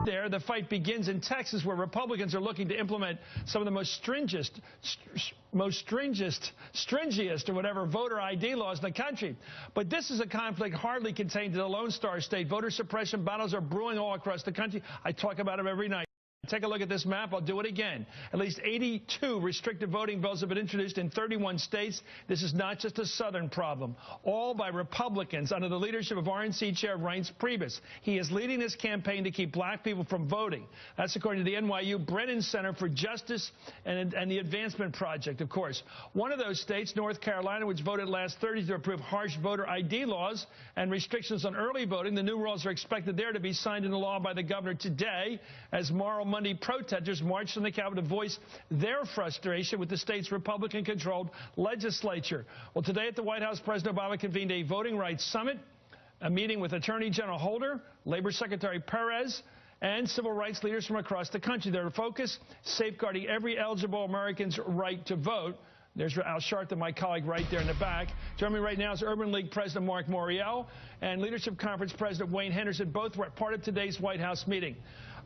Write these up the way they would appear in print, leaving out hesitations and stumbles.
There, the fight begins in Texas, where Republicans are looking to implement some of the most stringent, or whatever, voter ID laws in the country. But this is a conflict hardly contained to the Lone Star State. Voter suppression battles are brewing all across the country. I talk about them every night. Take a look at this map. I'll do it again. At least 82 restrictive voting bills have been introduced in 31 states. This is not just a Southern problem. All by Republicans under the leadership of RNC Chair Reince Priebus. He is leading this campaign to keep black people from voting. That's according to the NYU Brennan Center for Justice and the Advancement Project, of course. One of those states, North Carolina, which voted last Thursday to approve harsh voter ID laws and restrictions on early voting. The new rules are expected there to be signed into law by the governor today as Monday protesters marched on the Capitol to voice their frustration with the state's Republican-controlled legislature. Well, today at the White House, President Obama convened a voting rights summit, a meeting with Attorney General Holder, Labor Secretary Perez, and civil rights leaders from across the country. Their focus, safeguarding every eligible American's right to vote. There's Al Sharpton, my colleague, right there in the back. Joining me right now is Urban League President Mark Morial and Leadership Conference President Wayne Henderson. Both were part of today's White House meeting.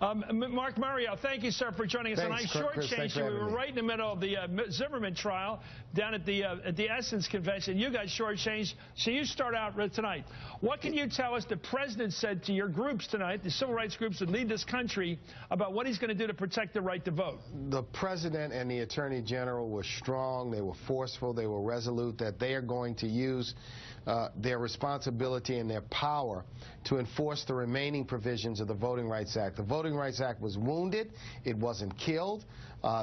Mark Morial, thank you, sir, for joining us. Thanks, and I shortchanged you. We were right in the middle of the Zimmerman trial down at the Essence Convention. You guys shortchanged, so you start out tonight. What can you tell us the president said to your groups tonight, the civil rights groups that lead this country, about what he's going to do to protect the right to vote? The president and the attorney general were strong, they were forceful, they were resolute that they are going to use their responsibility and their power to enforce the remaining provisions of the Voting Rights Act. The Voting Rights Act was wounded. It wasn't killed.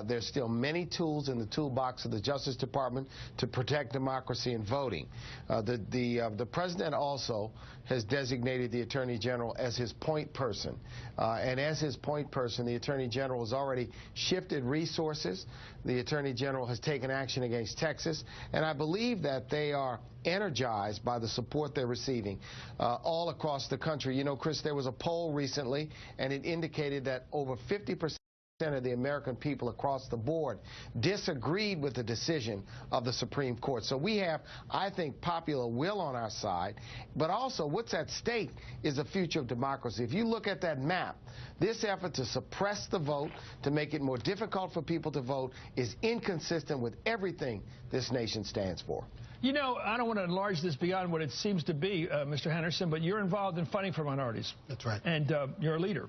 There's still many tools in the toolbox of the Justice Department to protect democracy and voting. The president also has designated the Attorney General as his point person. And as his point person, the Attorney General has already shifted resources. The Attorney General has taken action against Texas. And I believe that they are energized by the support they're receiving all across the country. You know, Chris, there was a poll recently, and it indicated that over 50% of the American people across the board disagreed with the decision of the Supreme Court. So we have, I think, popular will on our side, but also what's at stake is the future of democracy. If you look at that map, this effort to suppress the vote, to make it more difficult for people to vote, is inconsistent with everything this nation stands for. You know, I don't want to enlarge this beyond what it seems to be, Mr. Henderson, but you're involved in fighting for minorities. That's right. And you're a leader.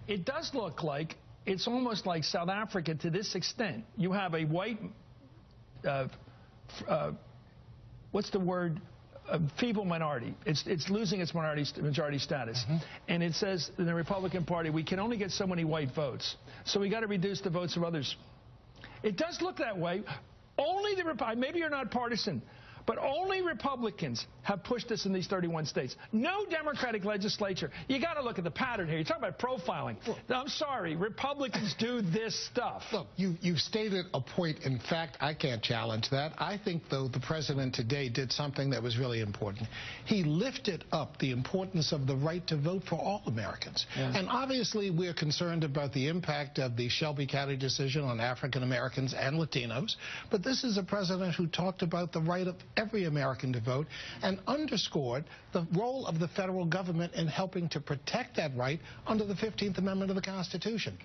It does look like it's almost like South Africa to this extent. You have a white, what's the word, feeble minority. It's losing its majority status. And it says in the Republican Party, we can only get so many white votes. So we got to reduce the votes of others. It does look that way. Only maybe you're not partisan, but only Republicans have pushed this in these 31 states. No Democratic legislature. You got to look at the pattern here. You're talking about profiling. I'm sorry, Republicans do this stuff. Look, you've stated a point. In fact, I can't challenge that. I think, though, the president today did something that was really important. He lifted up the importance of the right to vote for all Americans. Yeah. And obviously, we're concerned about the impact of the Shelby County decision on African Americans and Latinos. But this is a president who talked about the right of every American to vote and underscored the role of the federal government in helping to protect that right under the 15th Amendment of the Constitution.